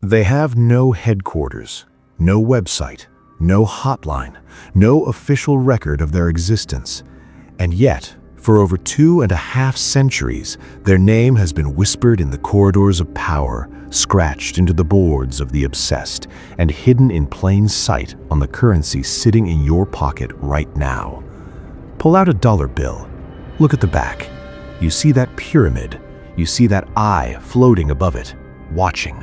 They have no headquarters, no website, no hotline, no official record of their existence. And yet, for over 2.5 centuries, their name has been whispered in the corridors of power, scratched into the boards of the obsessed, and hidden in plain sight on the currency sitting in your pocket right now. Pull out a dollar bill. Look at the back. You see that pyramid. You see that eye floating above it, watching.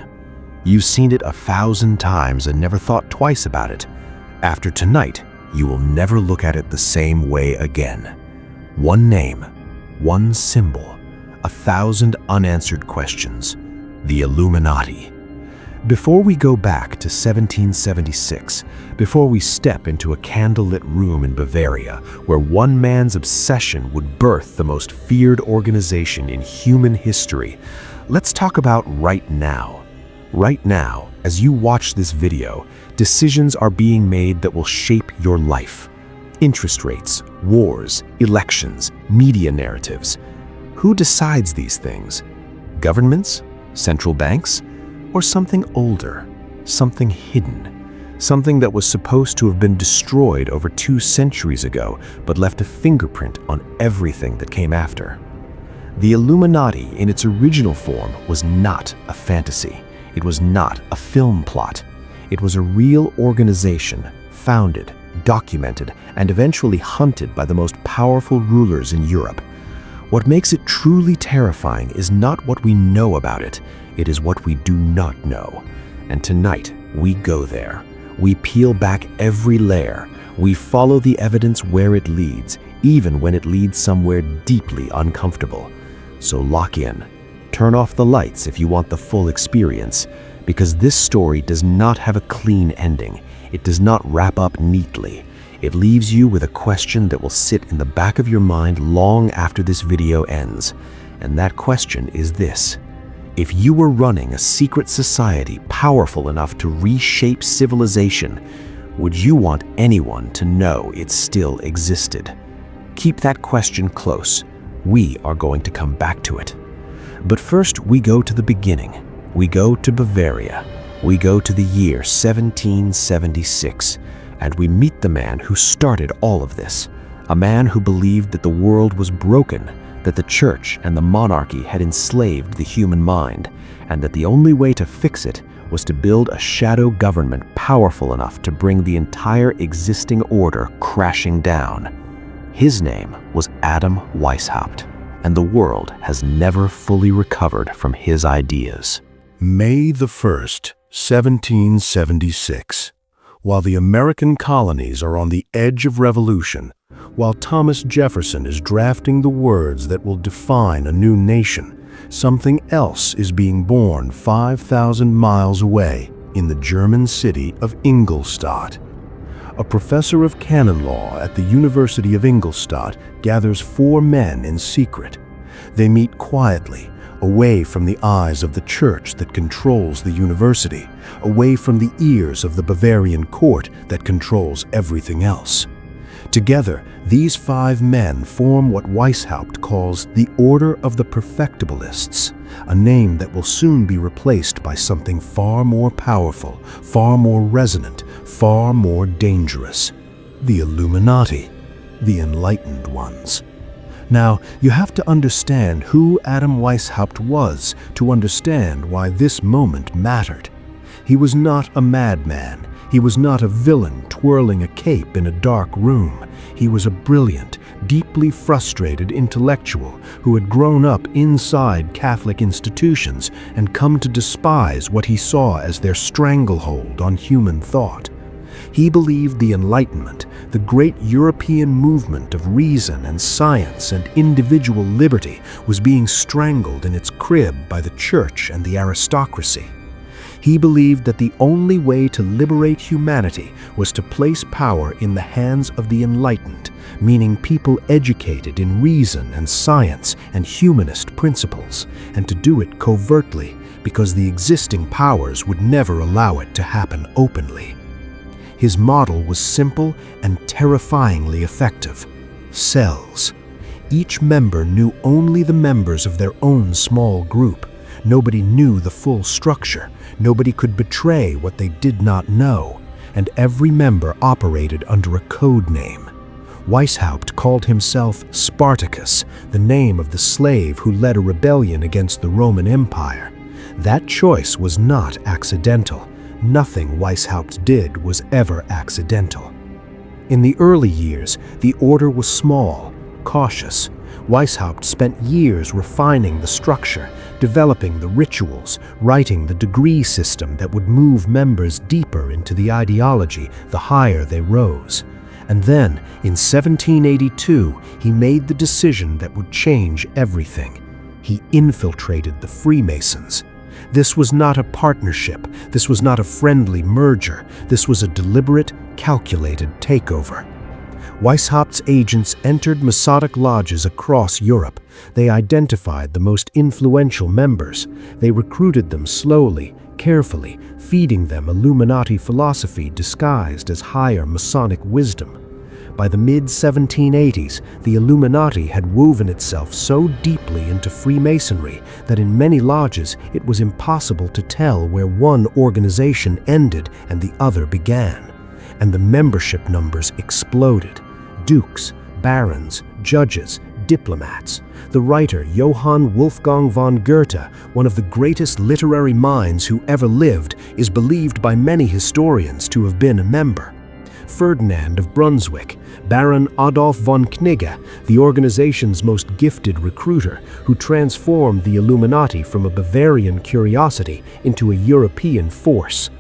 You've seen it 1,000 times and never thought twice about it. After tonight, you will never look at it the same way again. One name, one symbol, 1,000 unanswered questions. The Illuminati. Before we go back to 1776, before we step into a candlelit room in Bavaria, where one man's obsession would birth the most feared organization in human history, let's talk about right now. Right now, as you watch this video, decisions are being made that will shape your life. Interest rates, wars, elections, media narratives. Who decides these things? Governments? Central banks? Or something older, something hidden, something that was supposed to have been destroyed over 2 centuries ago, but left a fingerprint on everything that came after? The Illuminati in its original form was not a fantasy. It was not a film plot. It was a real organization, founded, documented, and eventually hunted by the most powerful rulers in Europe. What makes it truly terrifying is not what we know about it, it is what we do not know. And tonight, we go there. We peel back every layer. We follow the evidence where it leads, even when it leads somewhere deeply uncomfortable. So lock in. Turn off the lights if you want the full experience, because this story does not have a clean ending. It does not wrap up neatly. It leaves you with a question that will sit in the back of your mind long after this video ends. And that question is this: if you were running a secret society powerful enough to reshape civilization, would you want anyone to know it still existed? Keep that question close. We are going to come back to it. But first, we go to the beginning. We go to Bavaria. We go to the year 1776, and we meet the man who started all of this, a man who believed that the world was broken, that the church and the monarchy had enslaved the human mind, and that the only way to fix it was to build a shadow government powerful enough to bring the entire existing order crashing down. His name was Adam Weishaupt, and the world has never fully recovered from his ideas. May the 1st, 1776. While the American colonies are on the edge of revolution, while Thomas Jefferson is drafting the words that will define a new nation, something else is being born 5,000 miles away in the German city of Ingolstadt. A professor of canon law at the University of Ingolstadt gathers 4 men in secret. They meet quietly, away from the eyes of the church that controls the university, away from the ears of the Bavarian court that controls everything else. Together, these 5 men form what Weishaupt calls the Order of the Perfectibilists, a name that will soon be replaced by something far more powerful, far more resonant, far more dangerous: the Illuminati, the Enlightened Ones. Now, you have to understand who Adam Weishaupt was to understand why this moment mattered. He was not a madman. He was not a villain twirling a cape in a dark room. He was a brilliant, deeply frustrated intellectual who had grown up inside Catholic institutions and come to despise what he saw as their stranglehold on human thought. He believed the Enlightenment, the great European movement of reason and science and individual liberty, was being strangled in its crib by the church and the aristocracy. He believed that the only way to liberate humanity was to place power in the hands of the enlightened, meaning people educated in reason and science and humanist principles, and to do it covertly because the existing powers would never allow it to happen openly. His model was simple and terrifyingly effective: cells. Each member knew only the members of their own small group. Nobody knew the full structure. Nobody could betray what they did not know. And every member operated under a code name. Weishaupt called himself Spartacus, the name of the slave who led a rebellion against the Roman Empire. That choice was not accidental. Nothing Weishaupt did was ever accidental. In the early years, the order was small, cautious. Weishaupt spent years refining the structure, developing the rituals, writing the degree system that would move members deeper into the ideology the higher they rose. And then, in 1782, he made the decision that would change everything. He infiltrated the Freemasons. This was not a partnership. This was not a friendly merger. This was a deliberate, calculated takeover. Weishaupt's agents entered Masonic lodges across Europe. They identified the most influential members. They recruited them slowly, carefully, feeding them Illuminati philosophy disguised as higher Masonic wisdom. By the mid-1780s, the Illuminati had woven itself so deeply into Freemasonry that in many lodges it was impossible to tell where one organization ended and the other began. And the membership numbers exploded. Dukes, barons, judges, diplomats. The writer Johann Wolfgang von Goethe, one of the greatest literary minds who ever lived, is believed by many historians to have been a member. Ferdinand of Brunswick, Baron Adolf von Knigge, the organization's most gifted recruiter, who transformed the Illuminati from a Bavarian curiosity into a European force.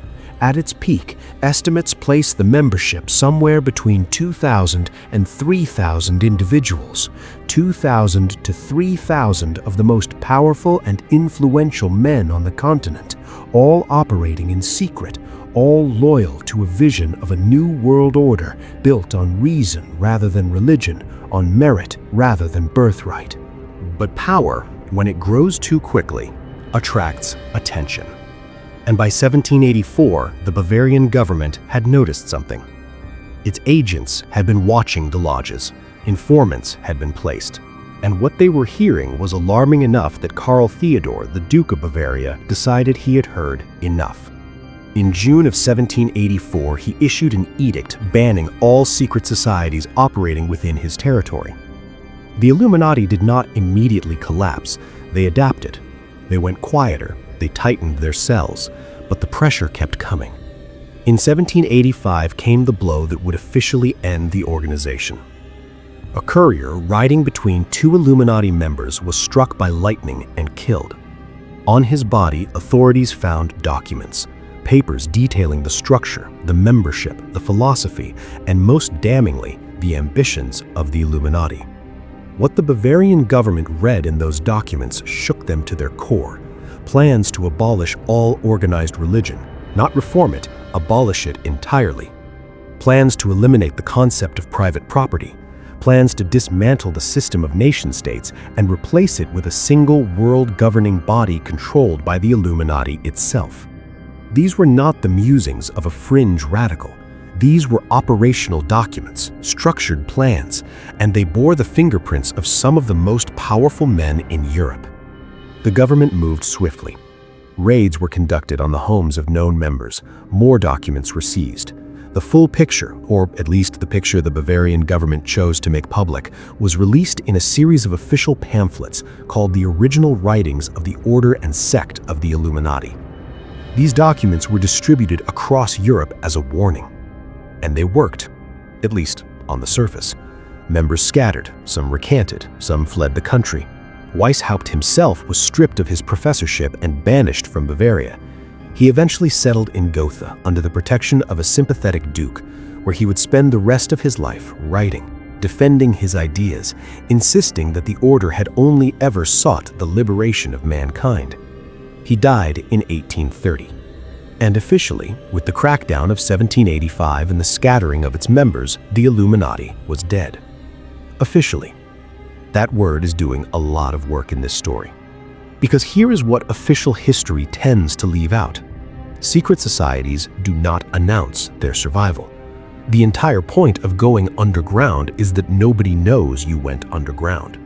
At its peak, estimates place the membership somewhere between 2,000 and 3,000 individuals. 2,000 to 3,000 of the most powerful and influential men on the continent, all operating in secret, all loyal to a vision of a new world order built on reason rather than religion, on merit rather than birthright. But power, when it grows too quickly, attracts attention. And by 1784, the Bavarian government had noticed something. Its agents had been watching the lodges. Informants had been placed. And what they were hearing was alarming enough that Karl Theodor, the Duke of Bavaria, decided he had heard enough. In June of 1784, he issued an edict banning all secret societies operating within his territory. The Illuminati did not immediately collapse. They adapted. They went quieter. They tightened their cells, but the pressure kept coming. In 1785 came the blow that would officially end the organization. A courier riding between two Illuminati members was struck by lightning and killed. On his body, authorities found documents, papers detailing the structure, the membership, the philosophy, and most damningly, the ambitions of the Illuminati. What the Bavarian government read in those documents shook them to their core. Plans to abolish all organized religion, not reform it, abolish it entirely. Plans to eliminate the concept of private property. Plans to dismantle the system of nation-states and replace it with a single world-governing body controlled by the Illuminati itself. These were not the musings of a fringe radical. These were operational documents, structured plans, and they bore the fingerprints of some of the most powerful men in Europe. The government moved swiftly. Raids were conducted on the homes of known members. More documents were seized. The full picture, or at least the picture the Bavarian government chose to make public, was released in a series of official pamphlets called the Original Writings of the Order and Sect of the Illuminati. These documents were distributed across Europe as a warning. And they worked, at least on the surface. Members scattered, some recanted, some fled the country. Weishaupt himself was stripped of his professorship and banished from Bavaria. He eventually settled in Gotha under the protection of a sympathetic duke, where he would spend the rest of his life writing, defending his ideas, insisting that the order had only ever sought the liberation of mankind. He died in 1830. And officially, with the crackdown of 1785 and the scattering of its members, the Illuminati was dead. Officially. That word is doing a lot of work in this story. Because here is what official history tends to leave out. Secret societies do not announce their survival. The entire point of going underground is that nobody knows you went underground.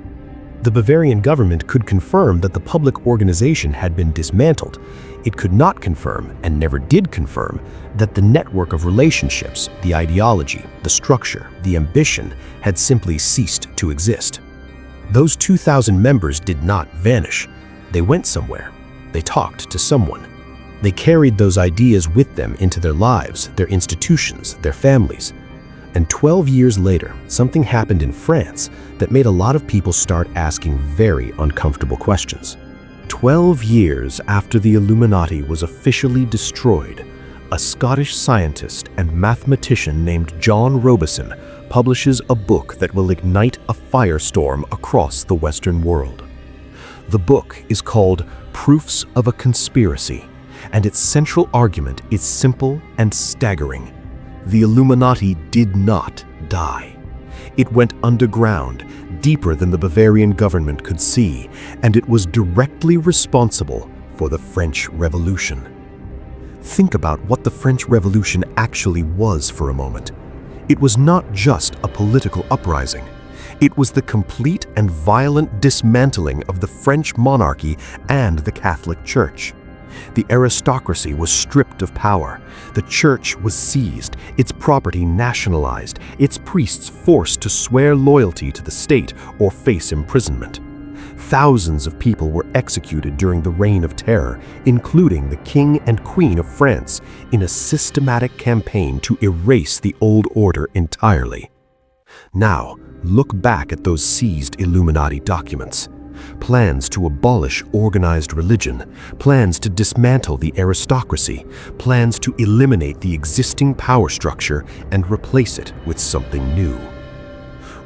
The Bavarian government could confirm that the public organization had been dismantled. It could not confirm, and never did confirm, that the network of relationships, the ideology, the structure, the ambition had simply ceased to exist. Those 2,000 members did not vanish. They went somewhere. They talked to someone. They carried those ideas with them into their lives, their institutions, their families. And 12 years later, something happened in France that made a lot of people start asking very uncomfortable questions. 12 years after the Illuminati was officially destroyed, a Scottish scientist and mathematician named John Robison publishes a book that will ignite a firestorm across the Western world. The book is called Proofs of a Conspiracy, and its central argument is simple and staggering. The Illuminati did not die. It went underground, deeper than the Bavarian government could see, and it was directly responsible for the French Revolution. Think about what the French Revolution actually was for a moment. It was not just a political uprising. It was the complete and violent dismantling of the French monarchy and the Catholic Church. The aristocracy was stripped of power, the church was seized, its property nationalized, its priests forced to swear loyalty to the state or face imprisonment. Thousands of people were executed during the Reign of Terror, including the King and Queen of France, in a systematic campaign to erase the old order entirely. Now, look back at those seized Illuminati documents. Plans to abolish organized religion, plans to dismantle the aristocracy, plans to eliminate the existing power structure and replace it with something new.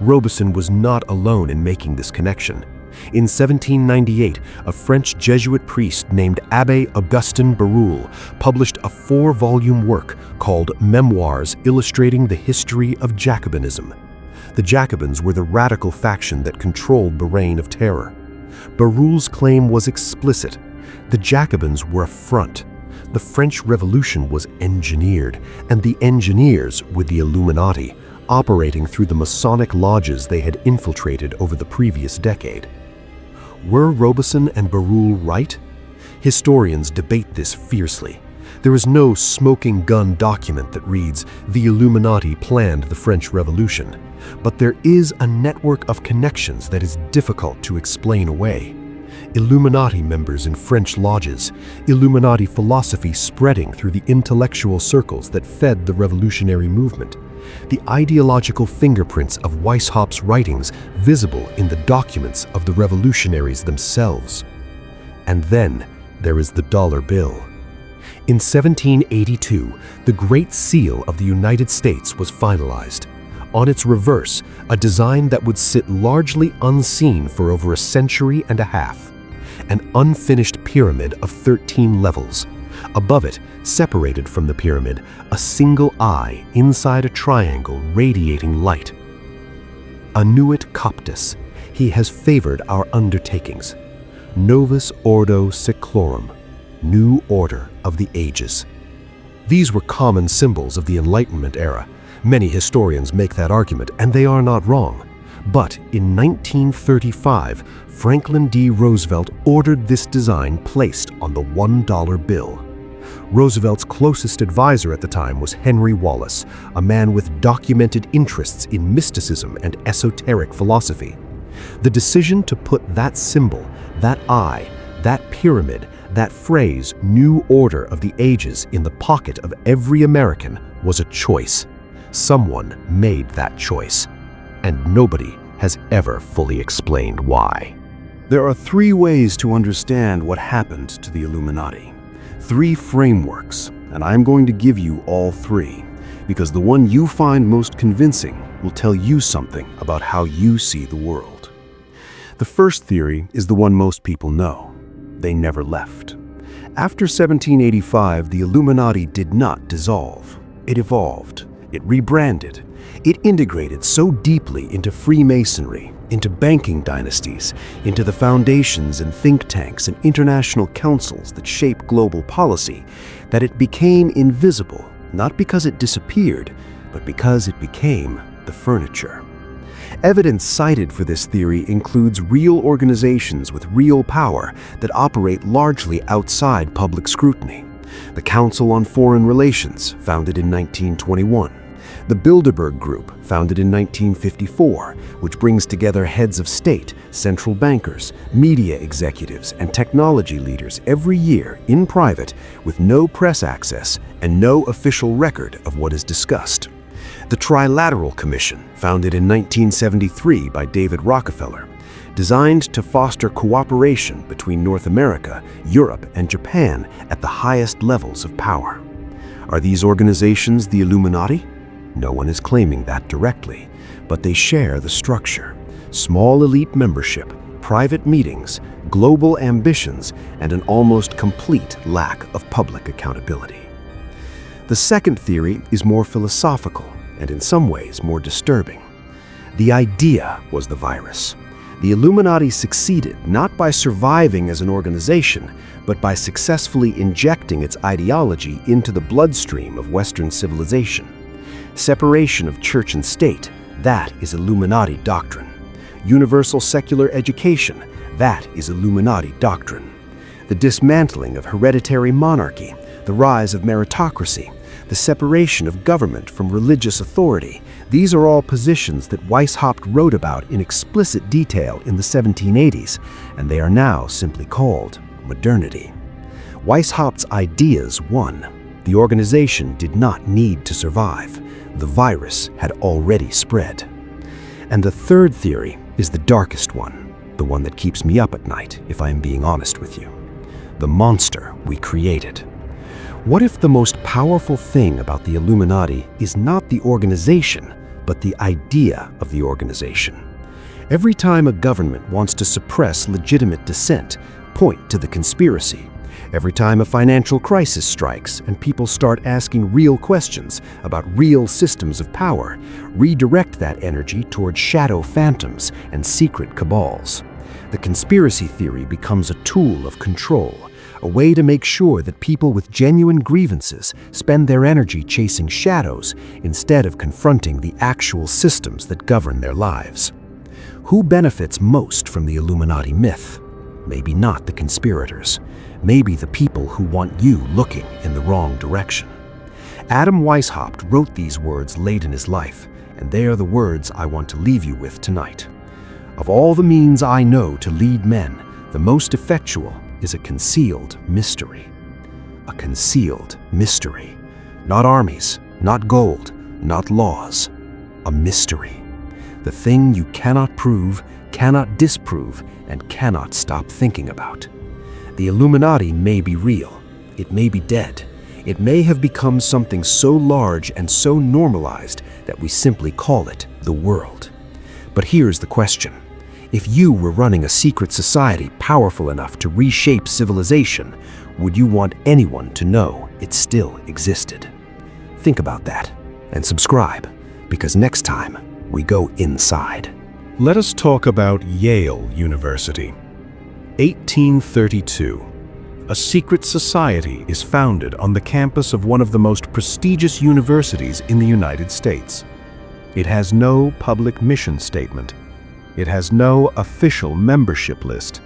Robison was not alone in making this connection. In 1798, a French Jesuit priest named Abbé Augustin Bérulle published a 4-volume work called Memoirs Illustrating the History of Jacobinism. The Jacobins were the radical faction that controlled the Reign of Terror. Bérulle's claim was explicit. The Jacobins were a front. The French Revolution was engineered, and the engineers were the Illuminati, operating through the Masonic lodges they had infiltrated over the previous decade. Were Robison and Bérulle right? Historians debate this fiercely. There is no smoking gun document that reads, "The Illuminati planned the French Revolution," but there is a network of connections that is difficult to explain away. Illuminati members in French lodges, Illuminati philosophy spreading through the intellectual circles that fed the revolutionary movement, the ideological fingerprints of Weishaupt's writings visible in the documents of the revolutionaries themselves. And then there is the dollar bill. In 1782, the Great Seal of the United States was finalized. On its reverse, a design that would sit largely unseen for over a century and a half. An unfinished pyramid of 13 levels. Above it, separated from the pyramid, a single eye inside a triangle radiating light. Annuit Coptis, he has favored our undertakings. Novus Ordo Seclorum, New Order of the Ages. These were common symbols of the Enlightenment era. Many historians make that argument, and they are not wrong. But in 1935, Franklin D. Roosevelt ordered this design placed on the $1 bill. Roosevelt's closest advisor at the time was Henry Wallace, a man with documented interests in mysticism and esoteric philosophy. The decision to put that symbol, that eye, that pyramid, that phrase, New Order of the Ages, in the pocket of every American was a choice. Someone made that choice, and nobody has ever fully explained why. There are 3 ways to understand what happened to the Illuminati. 3 frameworks, and I'm going to give you all 3, because the one you find most convincing will tell you something about how you see the world. The first theory is the one most people know. They never left. After 1785, the Illuminati did not dissolve. It evolved. It rebranded. It integrated so deeply into Freemasonry, into banking dynasties, into the foundations and think tanks and international councils that shape global policy, that it became invisible, not because it disappeared, but because it became the furniture. Evidence cited for this theory includes real organizations with real power that operate largely outside public scrutiny. The Council on Foreign Relations, founded in 1921. The Bilderberg Group, founded in 1954, which brings together heads of state, central bankers, media executives, and technology leaders every year in private with no press access and no official record of what is discussed. The Trilateral Commission, founded in 1973 by David Rockefeller, designed to foster cooperation between North America, Europe, and Japan at the highest levels of power. Are these organizations the Illuminati? No one is claiming that directly, but they share the structure: small elite membership, private meetings, global ambitions, and an almost complete lack of public accountability. The second theory is more philosophical and in some ways more disturbing. The idea was the virus. The Illuminati succeeded not by surviving as an organization, but by successfully injecting its ideology into the bloodstream of Western civilization. Separation of church and state, that is Illuminati doctrine. Universal secular education, that is Illuminati doctrine. The dismantling of hereditary monarchy, the rise of meritocracy, the separation of government from religious authority, these are all positions that Weishaupt wrote about in explicit detail in the 1780s, and they are now simply called modernity. Weishaupt's ideas won. The organization did not need to survive. The virus had already spread. And the third theory is the darkest one, the one that keeps me up at night, if I am being honest with you. The monster we created. What if the most powerful thing about the Illuminati is not the organization, but the idea of the organization? Every time a government wants to suppress legitimate dissent, point to the conspiracy. Every time a financial crisis strikes and people start asking real questions about real systems of power, redirect that energy toward shadow phantoms and secret cabals. The conspiracy theory becomes a tool of control, a way to make sure that people with genuine grievances spend their energy chasing shadows instead of confronting the actual systems that govern their lives. Who benefits most from the Illuminati myth? Maybe not the conspirators. Maybe the people who want you looking in the wrong direction. Adam Weishaupt wrote these words late in his life, and they are the words I want to leave you with tonight. Of all the means I know to lead men, the most effectual is a concealed mystery. A concealed mystery. Not armies, not gold, not laws. A mystery. The thing you cannot prove, cannot disprove, and cannot stop thinking about. The Illuminati may be real. It may be dead. It may have become something so large and so normalized that we simply call it the world. But here's the question. If you were running a secret society powerful enough to reshape civilization, would you want anyone to know it still existed? Think about that and subscribe, because next time we go inside. Let us talk about Yale University. 1832. A secret society is founded on the campus of one of the most prestigious universities in the United States. It has no public mission statement. It has no official membership list.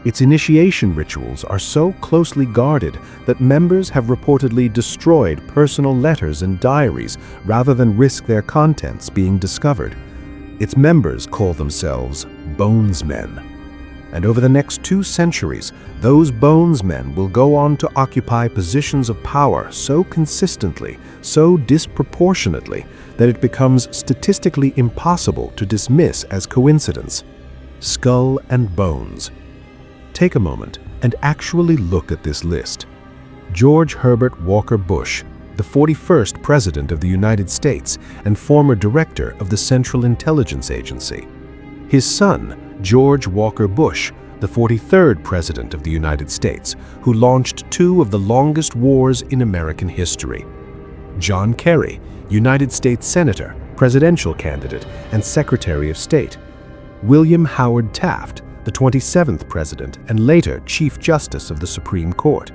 Its initiation rituals are so closely guarded that members have reportedly destroyed personal letters and diaries rather than risk their contents being discovered. Its members call themselves Bonesmen. And over the next 2 centuries, those Bonesmen will go on to occupy positions of power so consistently, so disproportionately, that it becomes statistically impossible to dismiss as coincidence. Skull and bones. Take a moment and actually look at this list. George Herbert Walker Bush, the 41st President of the United States and former Director of the Central Intelligence Agency. His son, George Walker Bush, the 43rd President of the United States, who launched 2 of the longest wars in American history. John Kerry, United States Senator, presidential candidate, and Secretary of State. William Howard Taft, the 27th President and later Chief Justice of the Supreme Court.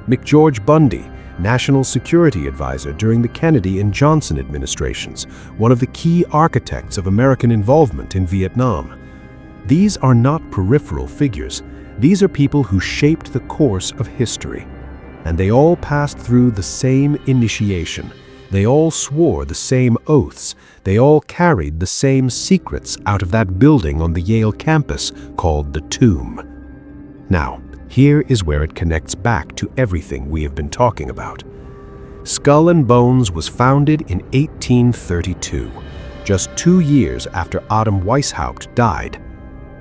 McGeorge Bundy, National Security Advisor during the Kennedy and Johnson administrations, one of the key architects of American involvement in Vietnam. These are not peripheral figures. These are people who shaped the course of history. And they all passed through the same initiation. They all swore the same oaths. They all carried the same secrets out of that building on the Yale campus called the Tomb. Now, here is where it connects back to everything we have been talking about. Skull and Bones was founded in 1832, just 2 years after Adam Weishaupt died.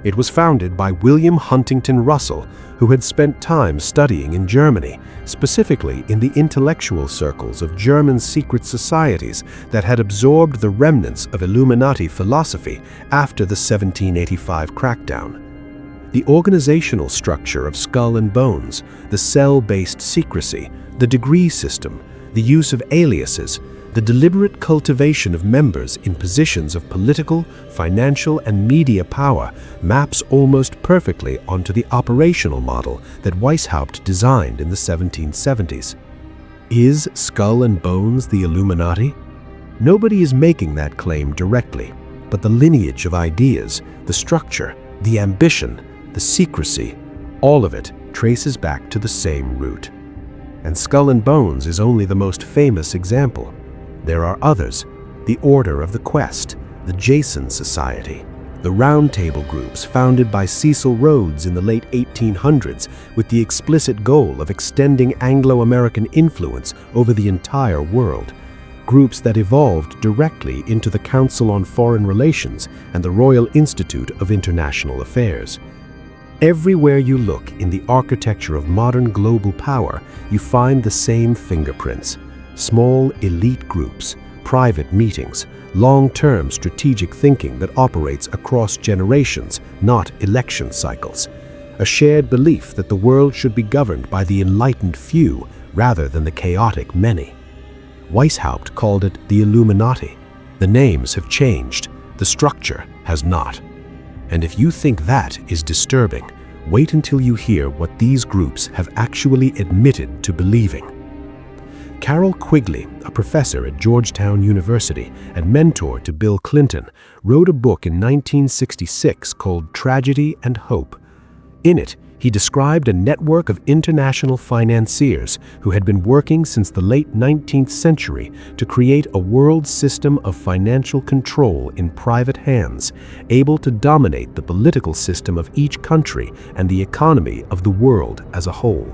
It was founded by William Huntington Russell, who had spent time studying in Germany, specifically in the intellectual circles of German secret societies that had absorbed the remnants of Illuminati philosophy after the 1785 crackdown. The organizational structure of Skull and Bones, the cell-based secrecy, the degree system, the use of aliases, the deliberate cultivation of members in positions of political, financial, and media power maps almost perfectly onto the operational model that Weishaupt designed in the 1770s. Is Skull and Bones the Illuminati? Nobody is making that claim directly, but the lineage of ideas, the structure, the ambition, the secrecy, all of it traces back to the same root. And Skull and Bones is only the most famous example. There are others: the Order of the Quest, the Jason Society, the Round Table groups founded by Cecil Rhodes in the late 1800s with the explicit goal of extending Anglo-American influence over the entire world, groups that evolved directly into the Council on Foreign Relations and the Royal Institute of International Affairs. Everywhere you look in the architecture of modern global power, you find the same fingerprints: small elite groups, private meetings, long-term strategic thinking that operates across generations, not election cycles. A shared belief that the world should be governed by the enlightened few rather than the chaotic many. Weishaupt called it the Illuminati. The names have changed, the structure has not. And if you think that is disturbing, wait until you hear what these groups have actually admitted to believing. Carol Quigley, a professor at Georgetown University and mentor to Bill Clinton, wrote a book in 1966 called Tragedy and Hope. In it, he described a network of international financiers who had been working since the late 19th century to create a world system of financial control in private hands, able to dominate the political system of each country and the economy of the world as a whole.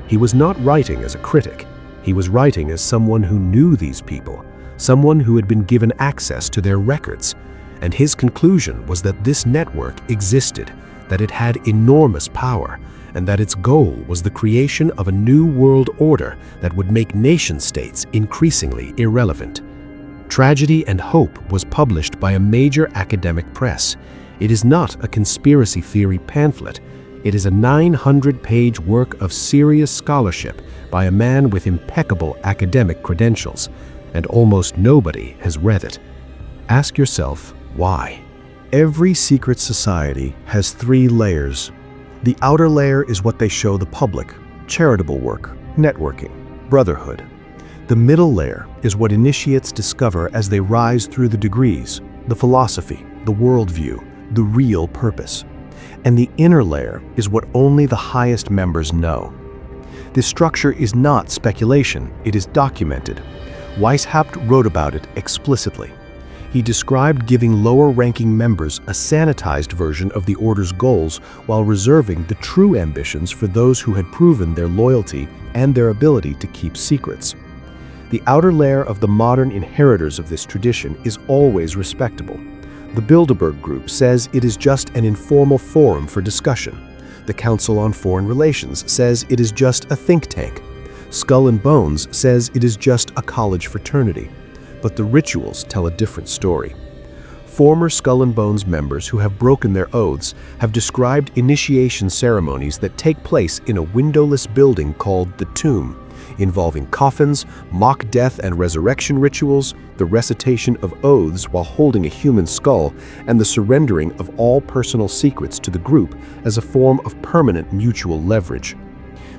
He was not writing as a critic. He was writing as someone who knew these people, someone who had been given access to their records, and his conclusion was that this network existed, that it had enormous power, and that its goal was the creation of a new world order that would make nation-states increasingly irrelevant. Tragedy and Hope was published by a major academic press. It is not a conspiracy theory pamphlet. It is a 900-page work of serious scholarship by a man with impeccable academic credentials, and almost nobody has read it. Ask yourself, why? Every secret society has 3 layers. The outer layer is what they show the public: charitable work, networking, brotherhood. The middle layer is what initiates discover as they rise through the degrees, the philosophy, the worldview, the real purpose. And the inner layer is what only the highest members know. This structure is not speculation, it is documented. Weishaupt wrote about it explicitly. He described giving lower-ranking members a sanitized version of the order's goals while reserving the true ambitions for those who had proven their loyalty and their ability to keep secrets. The outer layer of the modern inheritors of this tradition is always respectable. The Bilderberg Group says it is just an informal forum for discussion. The Council on Foreign Relations says it is just a think tank. Skull and Bones says it is just a college fraternity. But the rituals tell a different story. Former Skull and Bones members who have broken their oaths have described initiation ceremonies that take place in a windowless building called the Tomb, involving coffins, mock death and resurrection rituals, the recitation of oaths while holding a human skull, and the surrendering of all personal secrets to the group as a form of permanent mutual leverage.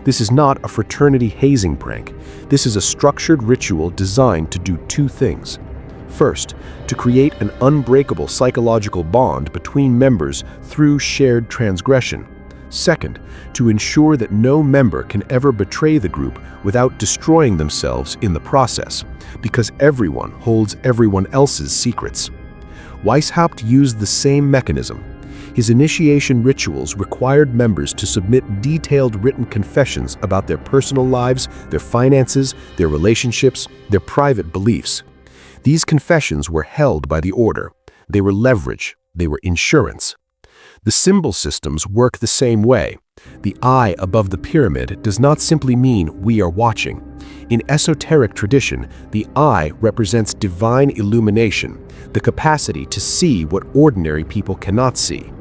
This is not a fraternity hazing prank. This is a structured ritual designed to do two things. First, to create an unbreakable psychological bond between members through shared transgression. Second, to ensure that no member can ever betray the group without destroying themselves in the process, because everyone holds everyone else's secrets. Weishaupt used the same mechanism. His initiation rituals required members to submit detailed written confessions about their personal lives, their finances, their relationships, their private beliefs. These confessions were held by the order. They were leverage. They were insurance. The symbol systems work the same way. The eye above the pyramid does not simply mean we are watching. In esoteric tradition, the eye represents divine illumination, the capacity to see what ordinary people cannot see.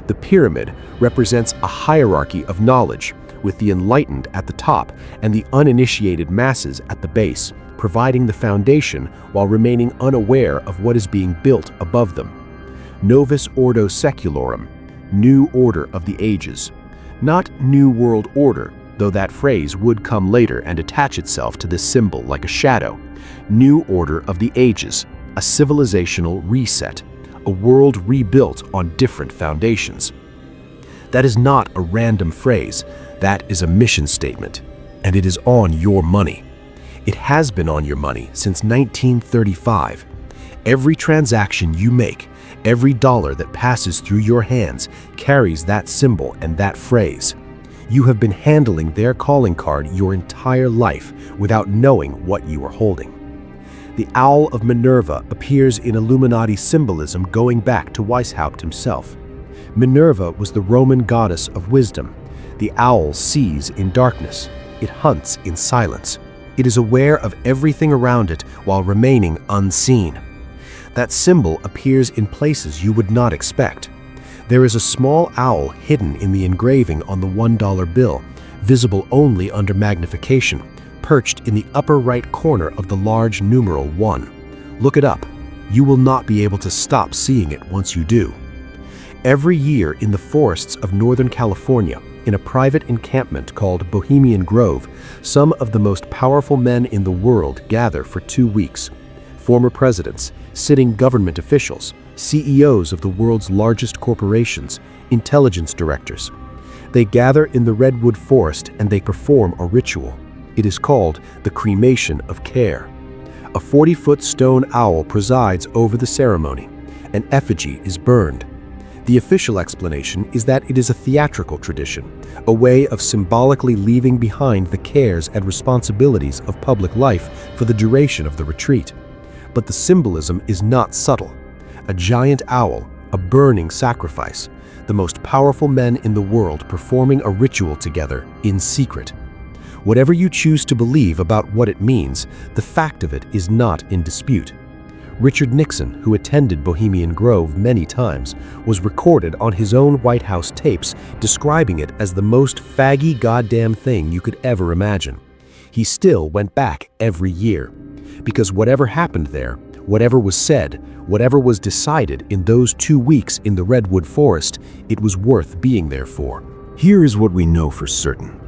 The pyramid represents a hierarchy of knowledge, with the enlightened at the top and the uninitiated masses at the base, providing the foundation while remaining unaware of what is being built above them. Novus Ordo Secularum, New Order of the Ages. Not New World Order, though that phrase would come later and attach itself to this symbol like a shadow. New Order of the Ages, a civilizational reset, a world rebuilt on different foundations. That is not a random phrase, that is a mission statement, and it is on your money. It has been on your money since 1935. Every transaction you make, every dollar that passes through your hands carries that symbol and that phrase. You have been handling their calling card your entire life without knowing what you are holding. The Owl of Minerva appears in Illuminati symbolism going back to Weishaupt himself. Minerva was the Roman goddess of wisdom. The owl sees in darkness. It hunts in silence. It is aware of everything around it while remaining unseen. That symbol appears in places you would not expect. There is a small owl hidden in the engraving on the $1 bill, visible only under magnification, perched in the upper right corner of the large numeral 1. Look it up. You will not be able to stop seeing it once you do. Every year in the forests of Northern California, in a private encampment called Bohemian Grove, some of the most powerful men in the world gather for 2 weeks. Former presidents, sitting government officials, CEOs of the world's largest corporations, intelligence directors. They gather in the redwood forest and they perform a ritual. It is called the cremation of care. A 40-foot stone owl presides over the ceremony. An effigy is burned. The official explanation is that it is a theatrical tradition, a way of symbolically leaving behind the cares and responsibilities of public life for the duration of the retreat. But the symbolism is not subtle. A giant owl, a burning sacrifice, the most powerful men in the world performing a ritual together in secret. Whatever you choose to believe about what it means, the fact of it is not in dispute. Richard Nixon, who attended Bohemian Grove many times, was recorded on his own White House tapes describing it as the most faggy goddamn thing you could ever imagine. He still went back every year. Because whatever happened there, whatever was said, whatever was decided in those 2 weeks in the Redwood Forest, it was worth being there for. Here is what we know for certain.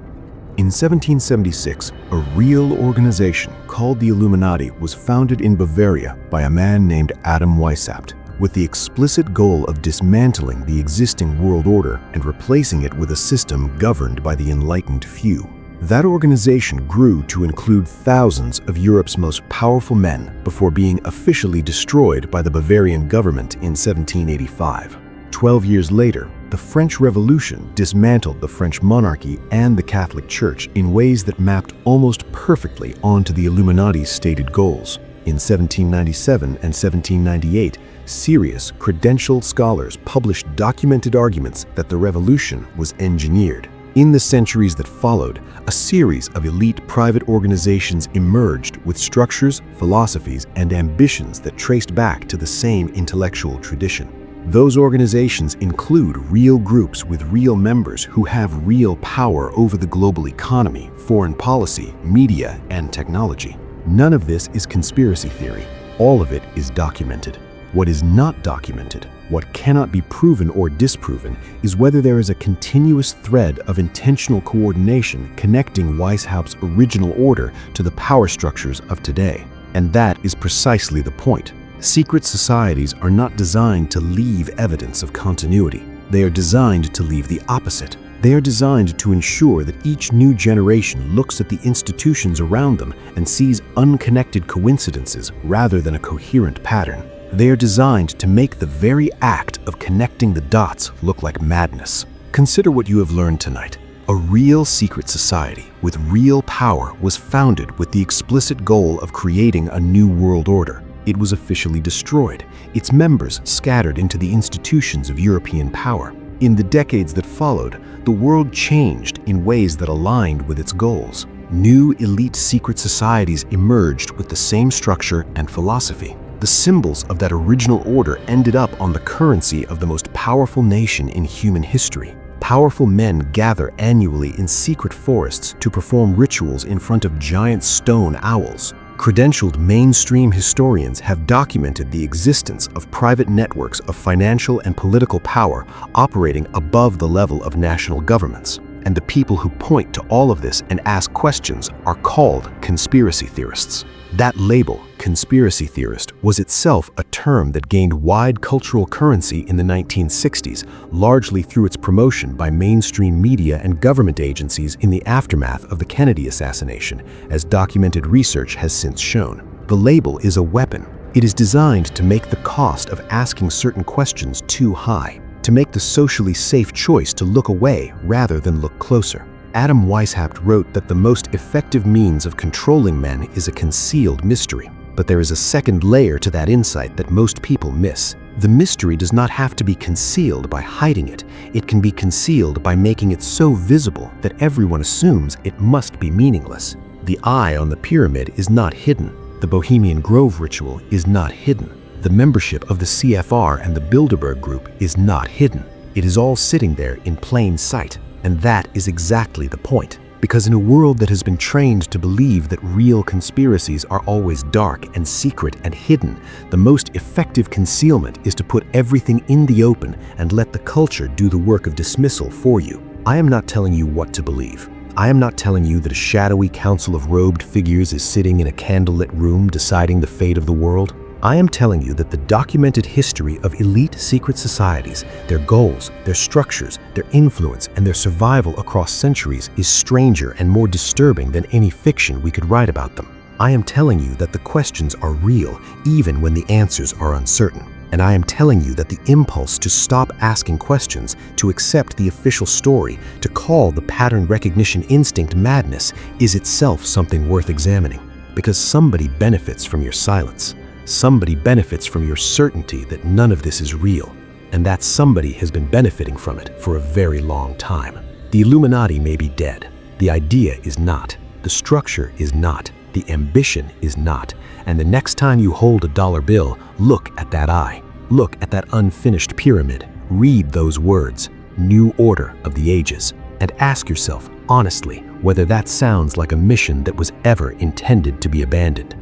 In 1776, a real organization called the Illuminati was founded in Bavaria by a man named Adam Weishaupt, with the explicit goal of dismantling the existing world order and replacing it with a system governed by the enlightened few. That organization grew to include thousands of Europe's most powerful men before being officially destroyed by the Bavarian government in 1785. 12 years later, the French Revolution dismantled the French monarchy and the Catholic Church in ways that mapped almost perfectly onto the Illuminati's stated goals. In 1797 and 1798, serious, credentialed scholars published documented arguments that the revolution was engineered. In the centuries that followed, a series of elite private organizations emerged with structures, philosophies, and ambitions that traced back to the same intellectual tradition. Those organizations include real groups with real members who have real power over the global economy, foreign policy, media, and technology. None of this is conspiracy theory. All of it is documented. What is not documented, what cannot be proven or disproven, is whether there is a continuous thread of intentional coordination connecting Weishaupt's original order to the power structures of today. And that is precisely the point. Secret societies are not designed to leave evidence of continuity. They are designed to leave the opposite. They are designed to ensure that each new generation looks at the institutions around them and sees unconnected coincidences rather than a coherent pattern. They are designed to make the very act of connecting the dots look like madness. Consider what you have learned tonight. A real secret society with real power was founded with the explicit goal of creating a new world order. It was officially destroyed, its members scattered into the institutions of European power. In the decades that followed, the world changed in ways that aligned with its goals. New elite secret societies emerged with the same structure and philosophy. The symbols of that original order ended up on the currency of the most powerful nation in human history. Powerful men gather annually in secret forests to perform rituals in front of giant stone owls. Credentialed mainstream historians have documented the existence of private networks of financial and political power operating above the level of national governments. And the people who point to all of this and ask questions are called conspiracy theorists. That label, conspiracy theorist, was itself a term that gained wide cultural currency in the 1960s, largely through its promotion by mainstream media and government agencies in the aftermath of the Kennedy assassination, as documented research has since shown. The label is a weapon. It is designed to make the cost of asking certain questions too high, to make the socially safe choice to look away rather than look closer. Adam Weishaupt wrote that the most effective means of controlling men is a concealed mystery. But there is a second layer to that insight that most people miss. The mystery does not have to be concealed by hiding it. It can be concealed by making it so visible that everyone assumes it must be meaningless. The eye on the pyramid is not hidden. The Bohemian Grove ritual is not hidden. The membership of the CFR and the Bilderberg Group is not hidden. It is all sitting there in plain sight. And that is exactly the point. Because in a world that has been trained to believe that real conspiracies are always dark and secret and hidden, the most effective concealment is to put everything in the open and let the culture do the work of dismissal for you. I am not telling you what to believe. I am not telling you that a shadowy council of robed figures is sitting in a candlelit room deciding the fate of the world. I am telling you that the documented history of elite secret societies, their goals, their structures, their influence, and their survival across centuries is stranger and more disturbing than any fiction we could write about them. I am telling you that the questions are real, even when the answers are uncertain. And I am telling you that the impulse to stop asking questions, to accept the official story, to call the pattern recognition instinct madness, is itself something worth examining. Because somebody benefits from your silence. Somebody benefits from your certainty that none of this is real, and that somebody has been benefiting from it for a very long time. The Illuminati may be dead. The idea is not. The structure is not. The ambition is not. And the next time you hold a dollar bill, look at that eye. Look at that unfinished pyramid. Read those words, New Order of the Ages, and ask yourself honestly whether that sounds like a mission that was ever intended to be abandoned.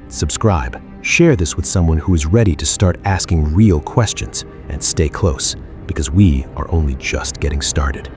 Subscribe. Share this with someone who is ready to start asking real questions, and stay close, because we are only just getting started.